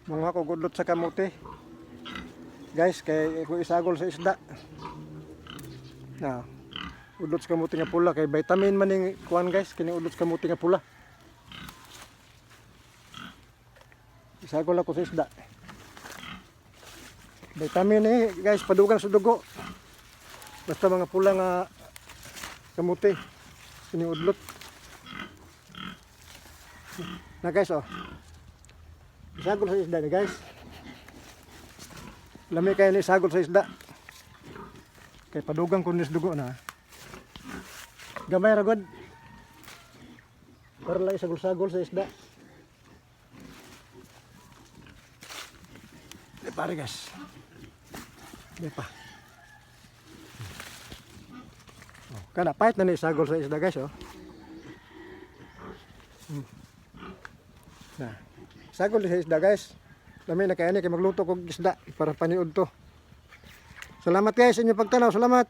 Mga ko gudlot sa kamuti. Guys, kay ko isagol sa isda. Na, udlot sa kamuti nga pula kay vitamin man ning kuan guys, kini udlot sa kamuti nga pula. Isagol ako sa isda. Vitamin guys, padugan sa dugo. Basta mga pula nga kamuti. Kini udlot. Na guys, oh. Isagol sa isda ni guys. Lami kayo ni isagol sa isda. Kay padugang ko nis dugo na. Gamay ra god. Para lang isagol-sagol sa isda. Di pare guys. Di pa. Oh, kana pahit na ni isagol sa isda guys, oh. Nah, sagol sa isda guys. Lami na kaya ni kay magluto kog isda para paniud to. Salamat guys sa inyong pagtanaw. Salamat.